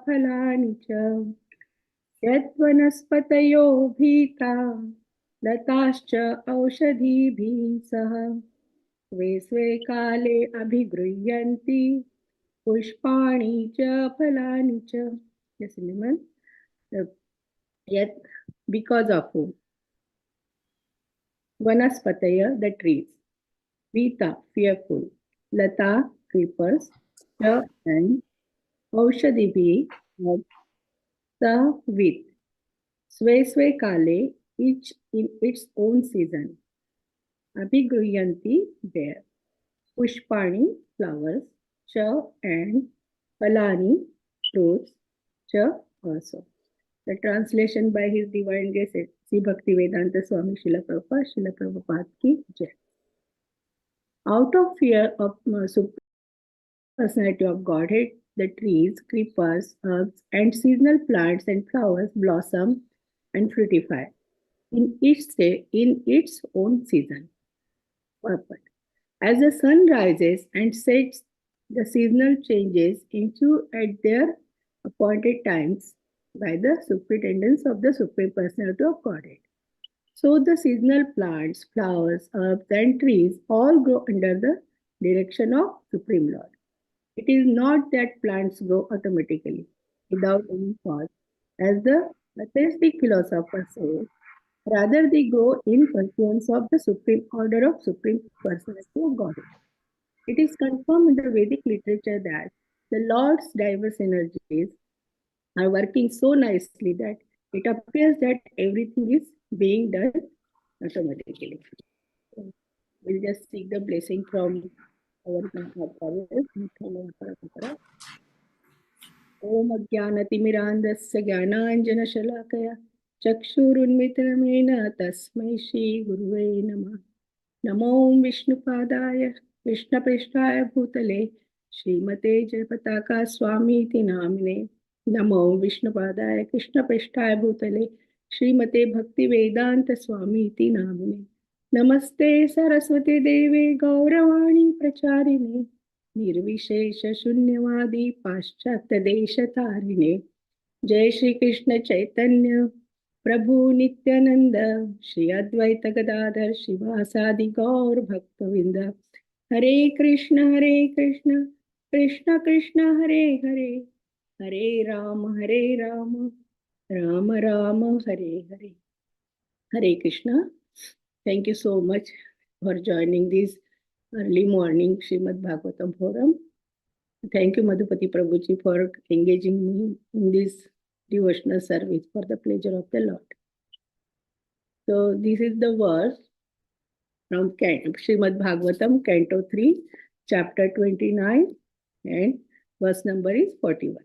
फलानि च यद्वनस्पतयो भीता लताश्च औषधीभिः सह स्वे स्वे काले अभिगृह्यन्ति पुष्पाणि च फलानि च. Yes, Liman. Yet, because of whom? Vanaspataya, the trees. Vita, fearful. Lata, creepers. Cha, and Aushadibhi, the with. Sve Sve Kale, each in its own season. Abhigruyanti, bear. Pushpani, flowers. Cha, and Palani, fruits. Cha, also. The translation by His Divine Grace, Sri Bhaktivedanta Swami Srila Prabhupada ki Jai. Out of fear of Supreme Personality of Godhead, the trees, creepers, herbs, and seasonal plants and flowers blossom and fructify in its own season. Purport. As the sun rises and sets, the seasonal changes into at their appointed times by the superintendence of the Supreme Personality of Godhead. So the seasonal plants, flowers, herbs, and trees all grow under the direction of Supreme Lord. It is not that plants grow automatically without any cause, as the atheistic philosophers say. Rather, they grow in pursuance of the supreme order of Supreme Personality of Godhead. It is confirmed in the Vedic literature that the Lord's diverse energies are working so nicely that it appears that everything is being done automatically. So we'll just seek the blessing from our Mahaprabhu. Om Ajnanatimirandasya Jnananjanashalakaya Chakshurunmitramena Tasmai Shri Guruve Namah. Namo Vishnupadaya Krishnaprishtaya Bhutale Srimate Jayapataka Swami Iti Namine. Namo Vishnupadaya Krishnaprishtaya Bhutale Srimate Bhaktivedanta Swami Iti Namine. Namaste Saraswati Devi Gauravani Pracharine निर्विशेष शून्यवादी पाश्चात्य देश तारिणे. जय श्री कृष्ण चैतन्य प्रभु नित्यानंद श्री अद्वैत गदाधर शिवासादि गौर भक्तविंद. हरे कृष्ण कृष्ण कृष्ण हरे हरे, हरे Ram Ram Ram Hare Hare. Hare Krishna. Thank you so much for joining this early morning Srimad Bhagavatam forum. Thank you, Madhupati Prabhuji, for engaging me in this devotional service for the pleasure of the Lord. So, this is the verse from Srimad Bhagavatam, Canto 3, Chapter 29, and verse number is 41.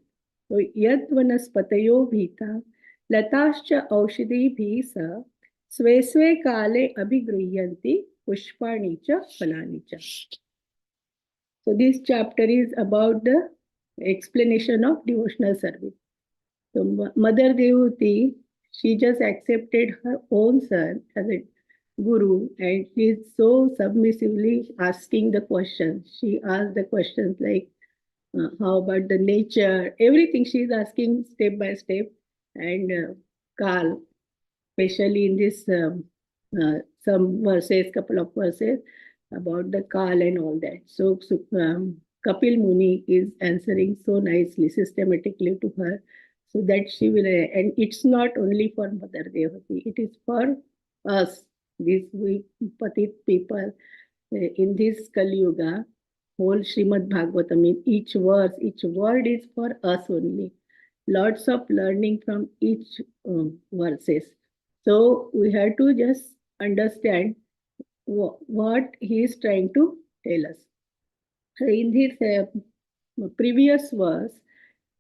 So, Yad Vanaspatayo Bhita Latascha Aushadhi Bhisa Sve Sve Kale Abhigriyanti Pushpani cha Phalani cha. So this chapter is about the explanation of devotional service. So Mother Devati, she just accepted her own son as a guru, and she is so submissively asking the questions. She asked the questions like, how about the nature, everything she is asking step by step, and Kal, especially in this some verses, couple of verses about the Kal and all that. So Kapil Muni is answering so nicely, systematically to her, so that she will, and it's not only for Mother Devati, it is for us, these we Patit people in this Kali Yuga. Whole Srimad Bhagavatam, in each verse, each word is for us only. Lots of learning from each verses. So we have to just understand what he is trying to tell us. In this previous verse,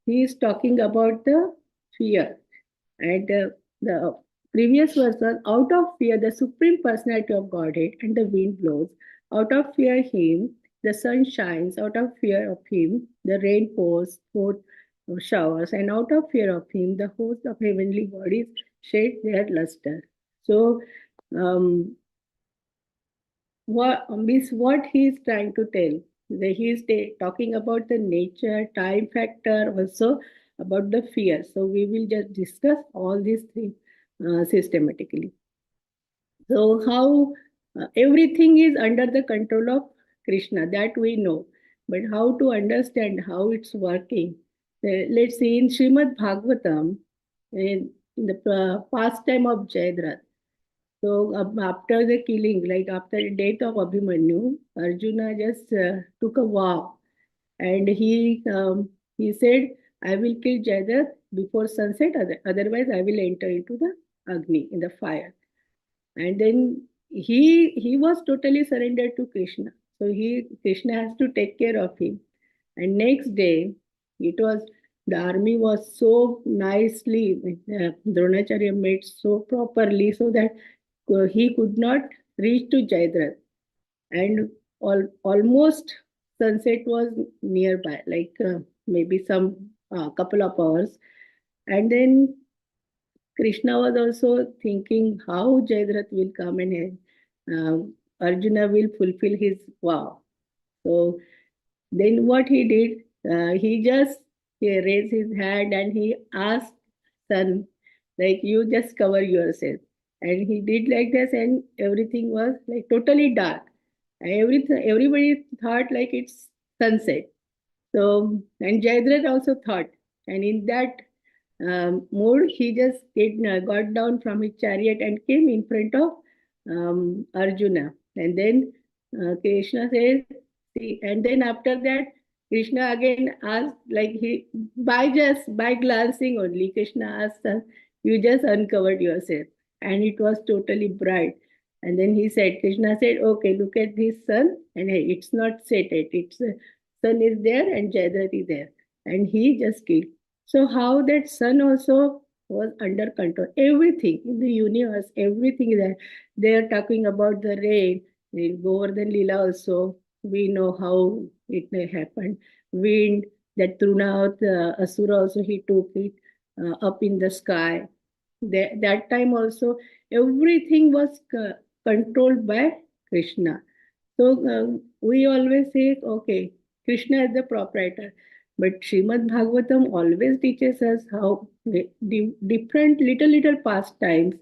he is talking about the fear. And the previous verse was, out of fear, the Supreme Personality of Godhead and the wind blows. Out of fear him, the sun shines. Out of fear of him, the rain pours forth showers. And out of fear of him, the host of heavenly bodies shed their luster. So, what he is trying to tell? He is talking about the nature, time factor, also about the fear. So we will just discuss all these things systematically. So how everything is under the control of Krishna, that we know. But how to understand how it's working? Let's see in Srimad Bhagavatam, in the pastime of Jayadratha. So after the killing, like after the death of Abhimanyu, Arjuna just took a vow, and he said, "I will kill Jayadratha before sunset. Otherwise, I will enter into the Agni, in the fire." And then he was totally surrendered to Krishna. So he Krishna has to take care of him. And next day, it was the army was so nicely, Dronacharya made so properly so that he could not reach to Jayadratha. And almost sunset was nearby, like maybe some couple of hours. And then Krishna was also thinking how Jayadratha will come and Arjuna will fulfill his vow. So then what he did, he raised his hand and he asked son, like, you just cover yourself. And he did like this, and everything was like totally dark. And everybody thought like it's sunset. So, and Jayadratha also thought, and in that mode, he just got down from his chariot and came in front of Arjuna. And then Krishna said, see, and then after that, Krishna again asked, like by glancing only, Krishna asked us, you just uncovered yourself. And it was totally bright. And then Krishna said, okay, look at this sun, and hey, it's not set yet. It's sun is there and Jayadratha is there. And he just killed. So how that sun also was under control. Everything in the universe, everything that they are talking about the rain, in Govardhan Lila also, we know how it may happen. Wind, that Truna, the Asura also, he took it up in the sky. That time also, everything was controlled by Krishna. So we always say, okay, Krishna is the proprietor. But Srimad Bhagavatam always teaches us how different little pastimes,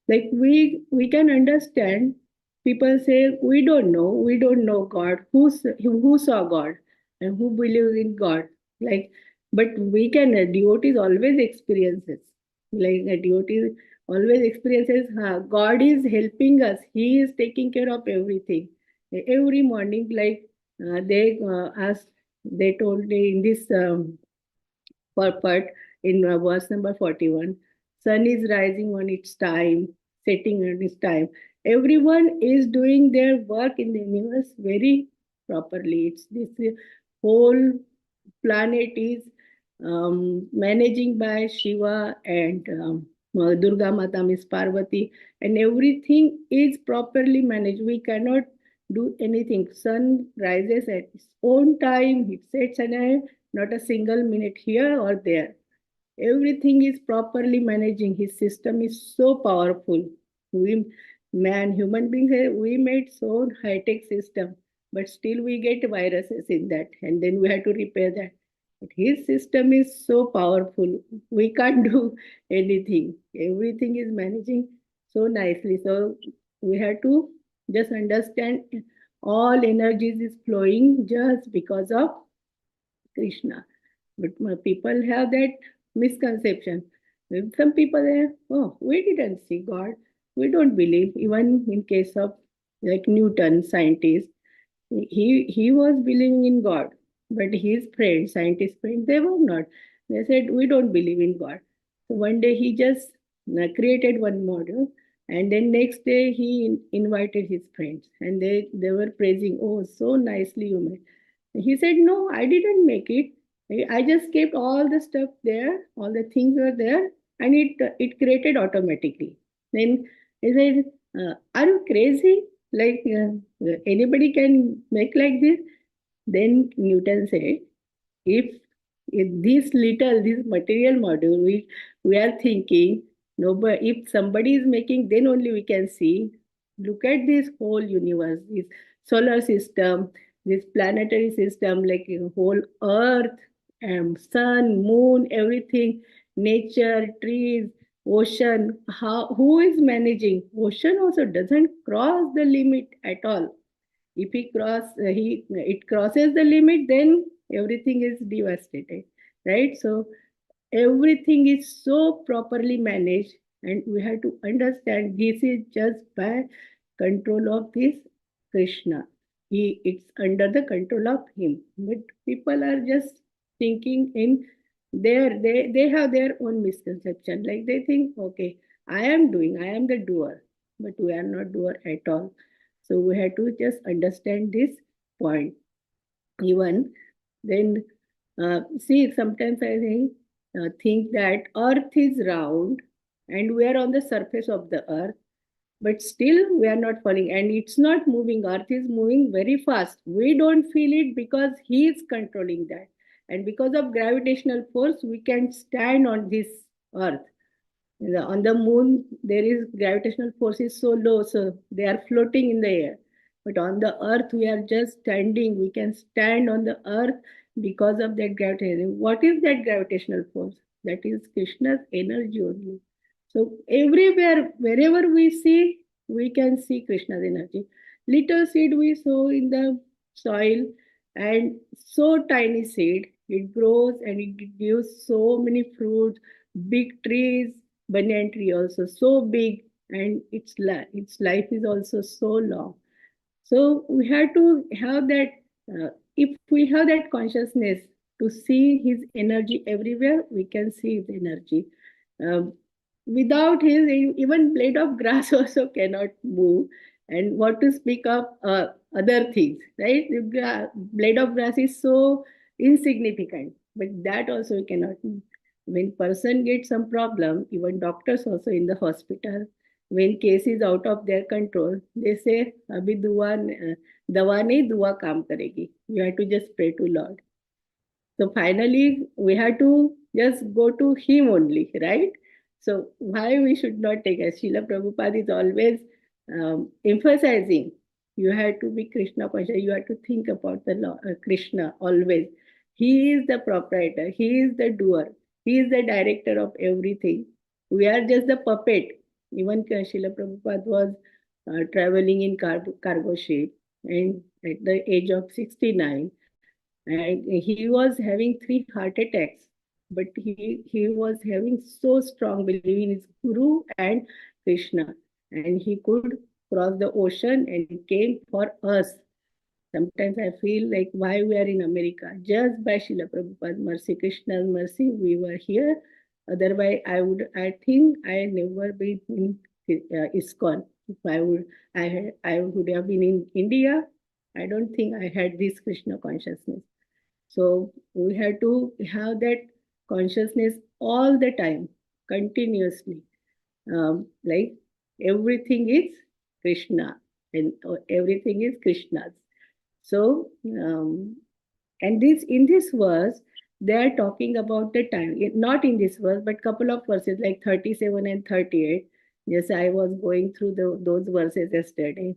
like we can understand. People say we don't know God. Who saw God and who believes in God? Like, but we can devotees always experiences. Like a devotee always experiences, God is helping us. He is taking care of everything. Every morning, like they asked, they told in this purport in verse number 41, sun is rising on its time, setting on its time. Everyone is doing their work in the universe very properly. It's this whole planet is managing by Shiva and Durga Mata, Miss Parvati, and everything is properly managed. We cannot do anything. Sun rises at its own time, it sets at not a single minute here or there. Everything is properly managing. His system is so powerful. We, human beings, we made so high-tech system, but still we get viruses in that, and then we have to repair that. But his system is so powerful. We can't do anything. Everything is managing so nicely. So we have to just understand all energies is flowing just because of Krishna. But people have that misconception. Some people say, oh, we didn't see God. We don't believe. Even in case of like Newton, scientist, he was believing in God. But his friends, scientist friends, they were not. They said, we don't believe in God. So one day he just created one model. And then next day he invited his friends. And they were praising, oh, so nicely you made. He said, no, I didn't make it. I just kept all the stuff there, all the things were there, and it created automatically. Then he said, are you crazy? Like anybody can make like this? Then Newton said, if this material model we are thinking, no, but if somebody is making, then only we can see. Look at this whole universe, this solar system, this planetary system, like whole Earth, sun, moon, everything, nature, trees, ocean. Who is managing? Ocean also doesn't cross the limit at all. If it crosses the limit, then everything is devastated, right? So everything is so properly managed, and we have to understand this is just by control of this Krishna. It's under the control of him. But people are just thinking in they have their own misconception. Like they think, okay, I am the doer, but we are not doer at all. So we have to just understand this point. Even then, see, sometimes I think that Earth is round and we are on the surface of the Earth, but still we are not falling and it's not moving. Earth is moving very fast. We don't feel it because He is controlling that. And because of gravitational force, we can stand on this Earth. On the moon, there is gravitational force is so low, so they are floating in the air. But on the earth, we are just standing. We can stand on the earth because of that gravity. What is that gravitational force? That is Krishna's energy only. So everywhere, wherever we see, we can see Krishna's energy. Little seed we sow in the soil, and so tiny seed, it grows and it gives so many fruits, big trees, banyan tree also so big, and its life is also so long. So we have to have that. If we have that consciousness to see His energy everywhere, we can see His energy. Um, Without His, even blade of grass also cannot move. And what to speak of other things, right? The blade of grass is so insignificant, but that also we cannot move. When person gets some problem, even doctors also in the hospital, when case is out of their control, they say abhi दवा नहीं दुआ काम करेगी. You have to just pray to Lord. So finally, we have to just go to Him only, right? So why we should not take as Srila Prabhupada is always emphasizing, you have to be Krishna conscious. You have to think about the Lord, Krishna always. He is the proprietor. He is the doer. He is the director of everything. We are just the puppet. Even Srila Prabhupada was traveling in cargo ship, and at the age of 69, and he was having 3 heart attacks, but he was having so strong belief in his guru and Krishna, and he could cross the ocean and came for us. Sometimes I feel like why we are in America, just by Srila Prabhupada mercy, Krishna's mercy, we were here. Otherwise I think I never been in ISKCON. If I would have been in India, I don't think I had this Krishna consciousness. So we have to have that consciousness all the time, continuously. Like everything is Krishna and everything is Krishna's. So, and this in this verse, they are talking about the time. Not in this verse, but couple of verses like 37 and 38. Yes, I was going through those verses yesterday.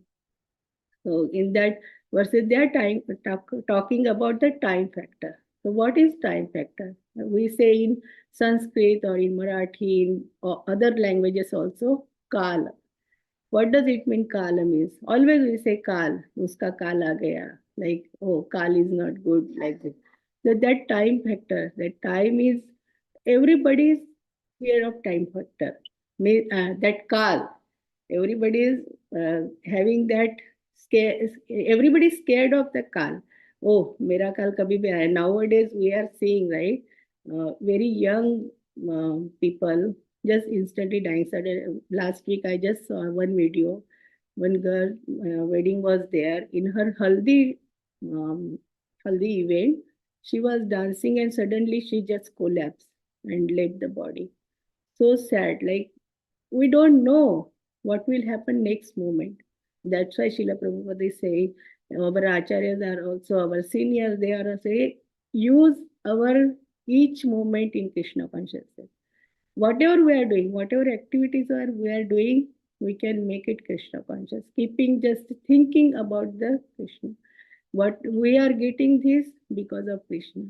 So in that verses, they are talking about the time factor. So what is time factor? We say in Sanskrit or in Marathi, in or other languages also, kal. What does it mean? Kala means always we say kal, uska kal aa gaya. Like, oh, kal is not good, like this. So that time factor, that time is everybody's fear of time factor. That kal, everybody is having that scare. Everybody is scared of the kal. Oh, mera kal kabhi bhi aaya. Nowadays we are seeing, right, very young people just instantly dying. Suddenly, last week I just saw one video. One girl wedding was there. In her um, haldi event, she was dancing and suddenly she just collapsed and left the body. So sad. Like we don't know what will happen next moment. That's why Srila Prabhupada is saying, our acharyas are also our seniors. They are saying, use our each moment in Krishna consciousness. Whatever we are doing, whatever activities are we are doing, we can make it Krishna conscious. Keeping just thinking about the Krishna. What we are getting this because of Krishna.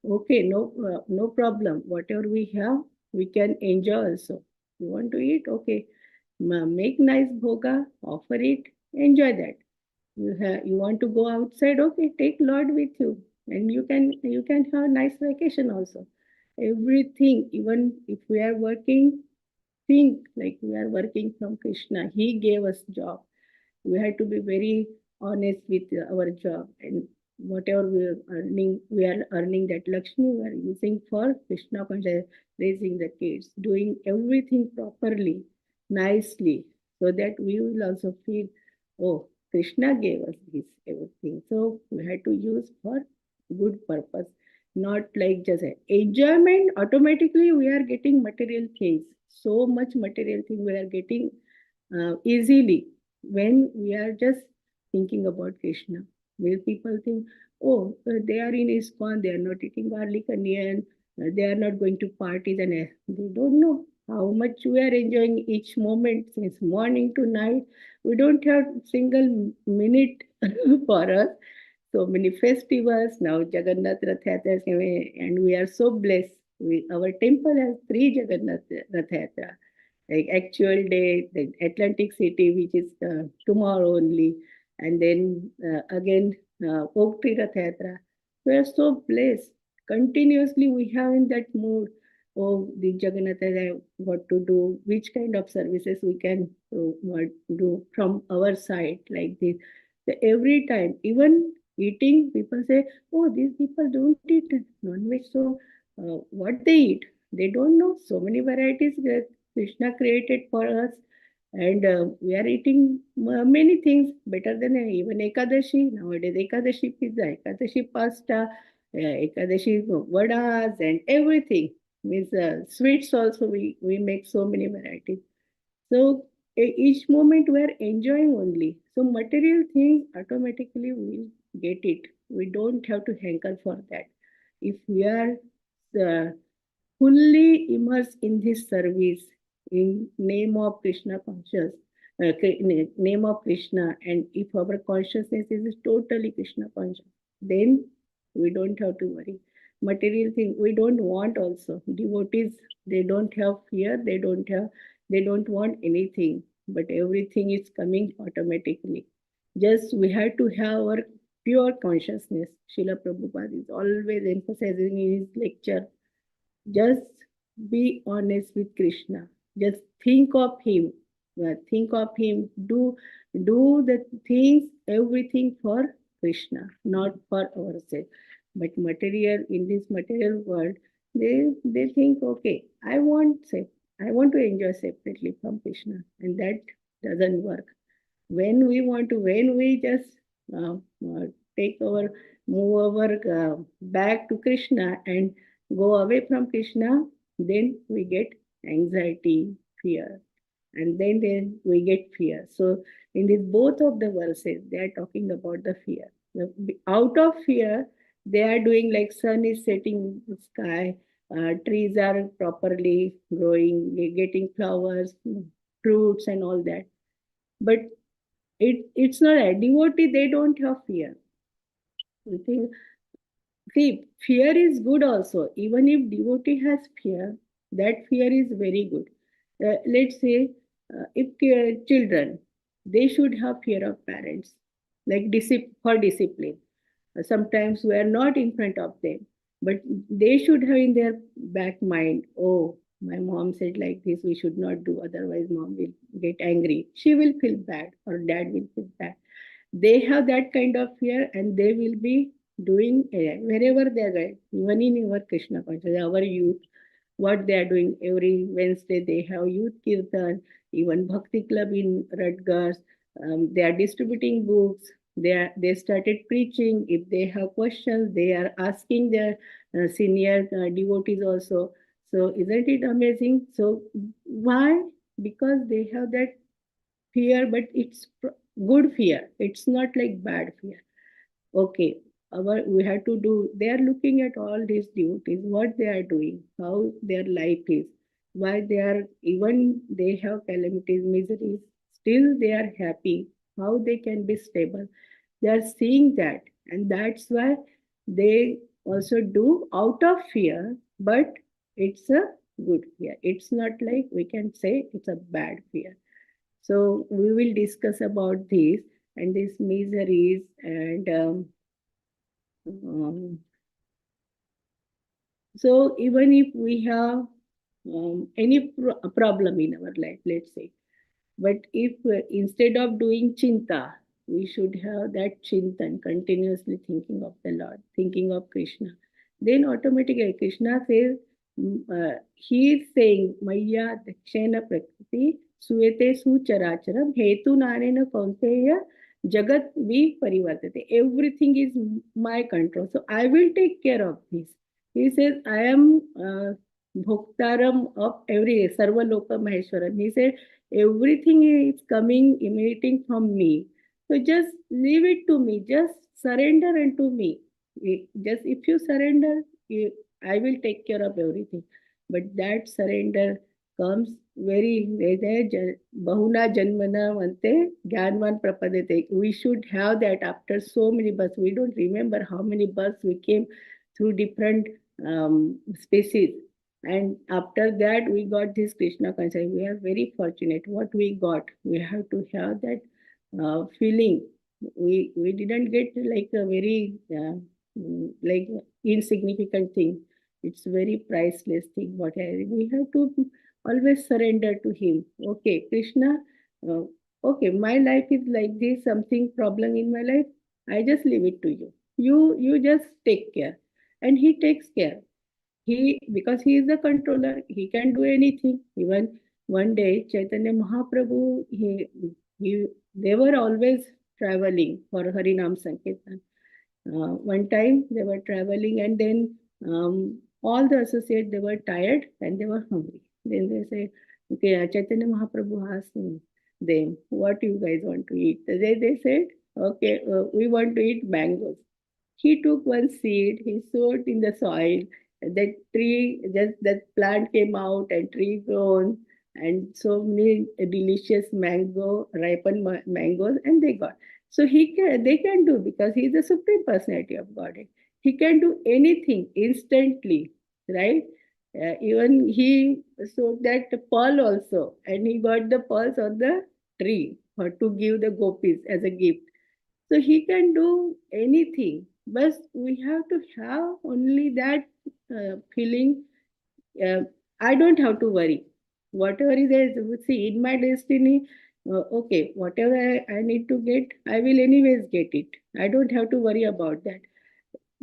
Okay, no problem. Whatever we have, we can enjoy also. You want to eat? Okay. Make nice bhoga, offer it, enjoy that. You want to go outside? Okay, take Lord with you, and you can have nice vacation also. Everything, even if we are working, think like we are working from Krishna. He gave us job. We have to be very honest with our job, and whatever we are earning that Lakshmi we are using for Krishna conscious, raising the kids, doing everything properly, nicely, so that we will also feel, oh, Krishna gave us this everything, so we have to use for good purpose, not like just enjoyment. Automatically we are getting material things, so much material thing we are getting easily when we are just thinking about Krishna. Where people think, oh, they are in ISKCON, they are not eating garlic onion, they are not going to parties, and they don't know how much we are enjoying each moment since morning to night. We don't have single minute for us. So many festivals now. Jagannath Rath Yatra, and we are so blessed. Our temple has three Jagannath Rath Yatra, like actual day, the Atlantic City, which is tomorrow only, and then again Oak Tree Rath Yatra. We are so blessed. Continuously, we have in that mood. Oh, the Jagannath, what to do, which kind of services we can what do from our side, like this. So every time, even eating, people say, "Oh, these people don't eat non-veg, so what they eat? They don't know so many varieties that Krishna created for us, and we are eating many things better than even Ekadashi. Nowadays, Ekadashi pizza, Ekadashi pasta, Ekadashi vadas, and everything. Means sweets also we make so many varieties. So each moment we are enjoying only. So material things automatically we get it. We don't have to hanker for that. If we are uh, fully immersed in this service in name of Krishna conscious, name of Krishna, and if our consciousness is totally Krishna conscious, then we don't have to worry. Material thing we don't want also. Devotees, they don't have fear, they don't want anything, but everything is coming automatically. Just we have to have our pure consciousness. Srila Prabhupada is always emphasizing in his lecture, just be honest with Krishna. Just think of him. Think of him. Do the things, everything for Krishna, not for ourselves. But material in this material world, they think, okay, I want to enjoy separately from Krishna, and that doesn't work. When we just uh, uh, take our move our back to Krishna and go away from Krishna, then we get anxiety, fear, and then we get fear. So in these both of the verses they are talking about the fear. Out of fear they are doing, like sun is setting in the sky, trees are properly growing, getting flowers, fruits, and all that. But it's not a devotee, they don't have fear. We think, see, fear is good also. Even if devotee has fear, that fear is very good. Let's say, if children, they should have fear of parents, like for discipline. Sometimes we are not in front of them, but they should have in their back mind, oh, my mom said like this, we should not do, otherwise mom will get angry. She will feel bad, or dad will feel bad. They have that kind of fear, and they will be doing wherever they are going. Even in our Krishna consciousness, our youth, what they are doing every Wednesday, they have youth kirtan, even Bhakti Club in Rutgers. They are distributing books. They started preaching. If they have questions, they are asking their senior devotees also. So isn't it amazing? So why? Because they have that fear, but it's good fear. It's not like bad fear. Okay, we have to do. They are looking at all these duties, what they are doing, how their life is, why they are, even they have calamities, miseries, still they are happy. How they can be stable? They are seeing that, and that's why they also do out of fear, but it's a good fear. It's not like we can say it's a bad fear. So we will discuss about this and these miseries and um, so even if we have any problem in our life, let's say, but if instead of doing chinta, we should have that chintan, continuously thinking of the Lord, thinking of Krishna. Then automatically Krishna says, he is saying, Maya Dakshena Prakriti Suete Sucharacharam Hetu Nanena Kaunteya Jagat Vi Parivartate. Everything is my control. So I will take care of this. He says, I am Bhoktaram of every Sarva Loka Maheshwaram. He said, everything is coming, emanating from me. So just leave it to me. Just surrender unto me. Just if you surrender, I will take care of everything. But that surrender comes very bahuna janmana vante jnanvan prapadete. We should have that after so many births. We don't remember how many births we came through different species, and after that, we got this Krishna consciousness. We are very fortunate. What we got, we have to have that feeling. We didn't get like a very like insignificant thing. It's very priceless thing. We have to always surrender to Him. Okay, Krishna. Uh, okay, my life is like this. Something problem in my life. I just leave it to you. You just take care, and He takes care. He, because he is the controller, he can do anything. Even one day Chaitanya Mahaprabhu, he they were always traveling for Harinam Sankirtan. One time they were traveling, and then all the associates, they were tired and they were hungry. Then they say, okay, Chaitanya Mahaprabhu asked them, what you guys want to eat? They said, okay, we want to eat mangoes. He took one seed, he sowed in the soil. That tree, just that plant came out and tree grown, and so many delicious mangoes, and they got. So they can do, because he is the supreme personality of Godhead. He can do anything instantly, right? Even he sowed that pearl also, and he got the pearls on the tree for to give the gopis as a gift. So he can do anything, but we have to have only that feeling. Uh, I don't have to worry. Whatever is there, see, in my destiny, okay, whatever I need to get, I will anyways get it. I don't have to worry about that.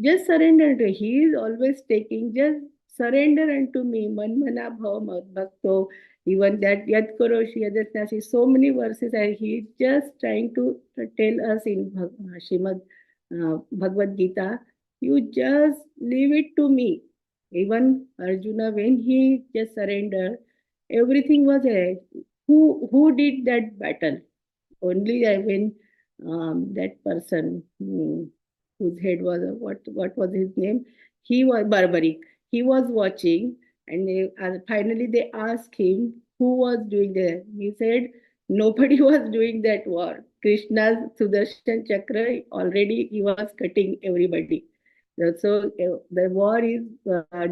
Just surrender to. He is always taking. Just surrender unto me. Manmana bhava bhakto. Even that yad karoshi yadatnasi. So many verses. And he is just trying to tell us in Shrimad Bhagavad Gita. You just leave it to me. Even Arjuna, when he just surrendered, everything was there. Who did that battle? Only when that person whose head was what was his name? He was barbaric. He was watching, and finally they asked him who was doing that. He said nobody was doing that war. Krishna's Sudarshan Chakra already he was cutting everybody. So the war is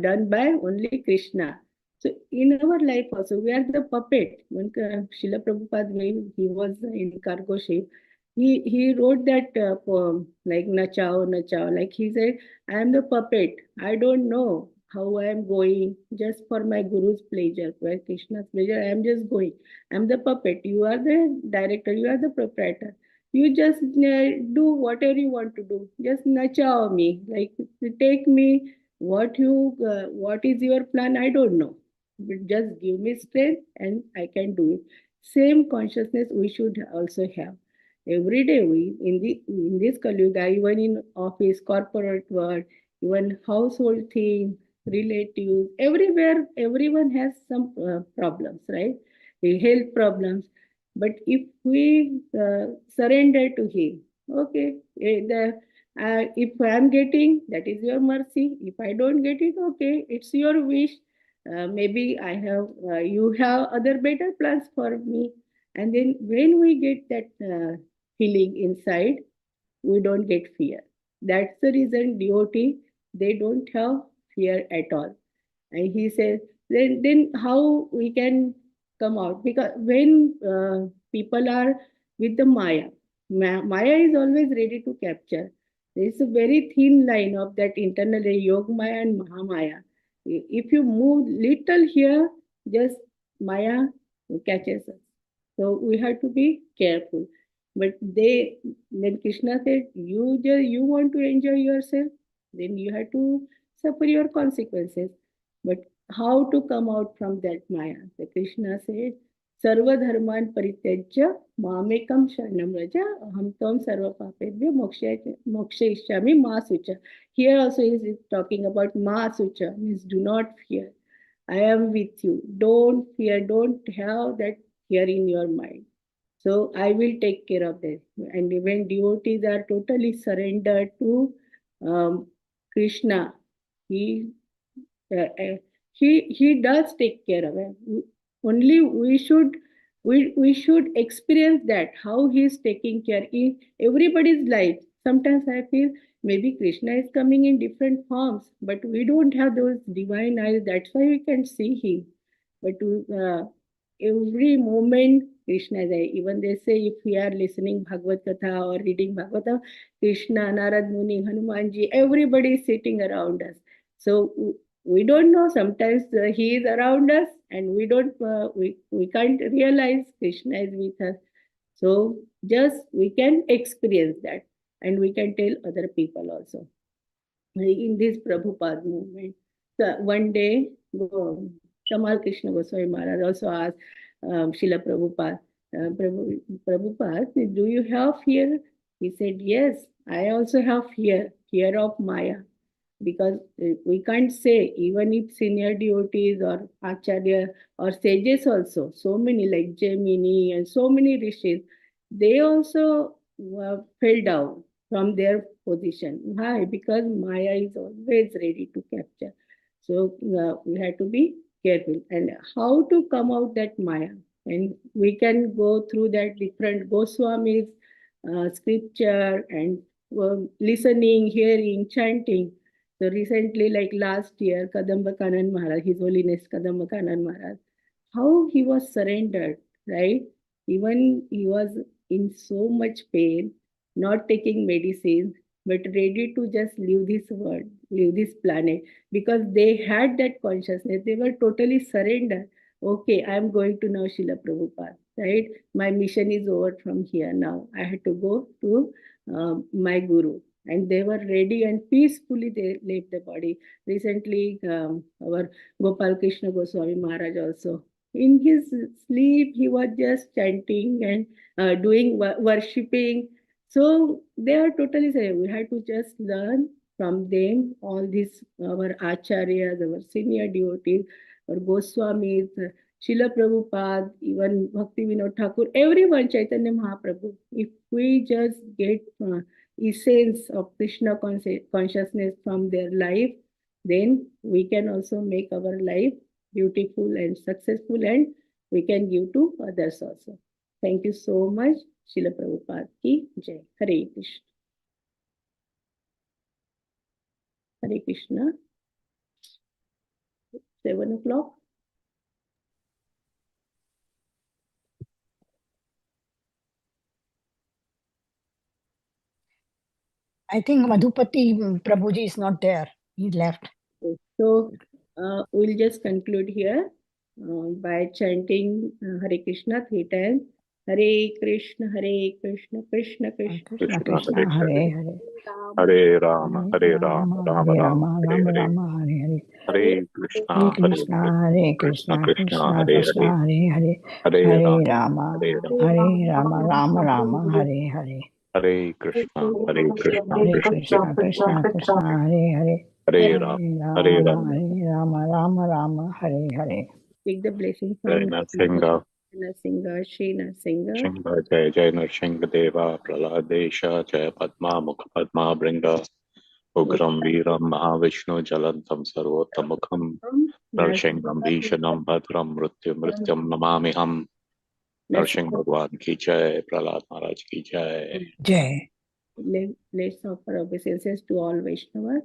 done by only Krishna. So in our life also, we are the puppet. When Srila Prabhupada, when he was in cargo ship, he wrote that poem like Nachao, Nachao. Like he said, I am the puppet. I don't know how I am going, just for my Guru's pleasure, for Krishna's pleasure. I am just going. I am the puppet. You are the director. You are the proprietor. You just do whatever you want to do. Just nachao me. Like take me. What is your plan? I don't know, but just give me strength and I can do it. Same consciousness we should also have. Every day we in this Kali Yuga, even in office, corporate world, even household things, relatives, everywhere, everyone has some problems, right? Health problems. But if we surrender to Him, okay, if I'm getting, that is your mercy. If I don't get it, okay, it's your wish. Maybe you have other better plans for me. And then when we get that feeling inside, we don't get fear. That's the reason devotee they don't have fear at all. And he says, then how we can come out? Because when people are with the Maya is always ready to capture. There is a very thin line of that internal Yoga Maya and Mahamaya. If you move little here, just Maya catches us. So we have to be careful. But then Krishna said, you want to enjoy yourself, then you have to suffer your consequences. But how to come out from that Maya? The Krishna said, Sarva dharman parityajya mamekam sharanam raja aham tam sarva papebhyo mokshayishyami ma sucha. Here also he is talking about ma sucha, means do not fear. I am with you. Don't fear. Don't have that fear in your mind. So I will take care of this. And when devotees are totally surrendered to Krishna, he he does take care of it. Only we should experience that how he is taking care in everybody's life. Sometimes I feel maybe Krishna is coming in different forms, but we don't have those divine eyes. That's why we can see him. But every moment Krishna is there. Even they say if we are listening Bhagavad Katha or reading Bhagavatam, Krishna, Narad Muni, Hanumanji, everybody is sitting around us. So we don't know. Sometimes he is around us, and we can't realize Krishna is with us. So just we can experience that, and we can tell other people also in this Prabhupada movement. So one day, Tamal Krishna Goswami Maharaj also asked Srila Prabhupada, Prabhupada, do you have fear? He said, yes, I also have fear of Maya. Because we can't say, even if senior devotees or acharya or sages also, so many like Jaimini and so many rishis, they also fell down from their position. Why? Because Maya is always ready to capture. So we have to be careful. And how to come out that Maya? And we can go through that different Goswamis, scripture, and listening, hearing, chanting. So recently, like last year, Kadamba Kanan Maharaj, His Holiness Kadamba Kanan Maharaj, how he was surrendered, right? Even he was in so much pain, not taking medicines, but ready to just leave this world, leave this planet, because they had that consciousness. They were totally surrendered. Okay, I'm going to now Srila Prabhupada, right? My mission is over from here now. I had to go to my Guru. And they were ready and peacefully they left the body. Recently, our Gopal Krishna Goswami Maharaj also, in his sleep, he was just chanting and doing worshipping. So they are totally saying we have to just learn from them, all these our acharyas, our senior devotees, our Goswamis, Srila Prabhupada, even Bhakti Vinod Thakur, everyone, Chaitanya Mahaprabhu. If we just get essence of Krishna consciousness from their life, then we can also make our life beautiful and successful, and we can give to others also. Thank you so much. Srila Prabhupada ki Jai. Hare Krishna. Hare Krishna. 7 o'clock. I think Madhupati Prabhuji is not there. He left. So we'll just conclude here by chanting Hare Krishna 3 times. Hare Krishna, Krishna Krishna, Krishna Krishna, Hare Hare. Hare Rama, Hare Rama, Rama Hare Rama, Rama, Hare Rama Hare. Rama, Hare Hare. Hare Hare Krishna, Krishna, Hare Krishna Krishna, Krishna, Krishna Hare Krishna, Hare. Hare Hare. Hare Hare Rama, Rama, Hare Rama. Hare Rama, Rama Rama, Hare Hare. Hare Krishna, Krishna Hare Krishna, Krishna, Krishna Krishna, Hare Hare. Hare Rama, Hare Rama. Hare Rama, Rama Rama, Hare Hare. Take the blessing Jai from Narsingha, Narsinga, Shri Narsinga. Shingha, Jai Narsingha Deva, Praladesha, Jai Padma, Mukha Padma, Bringa, Ugram Veeram, Mahavishnu, Jalantam Sarvottamukam, Narsingham Bhishanam Bhadram, Mrityam Namamiham. Narsingh Bhagwan ki jai, Prahlad Maharaj ki jai. Jai. Let's offer obeisances to all Vaishnavas.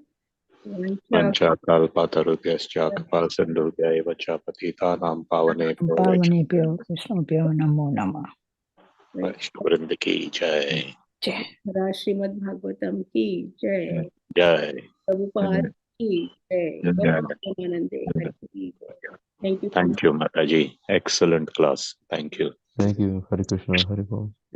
Panchakalpatarubhyascha Kripasindhubhya eva cha patitanam pavanebhyo पावनेभ्यो विष्णुभ्यो नमो नमः। वैष्णववृंद की जय। जय श्रीमद् भागवतम की जय। जय प्रभुपाद की जय। जय। परमानंदे हरि की जय। Thank you so much. Thank you, Mataji. Excellent class. Thank you. Thank you. Hare Krishna. Hare Bol.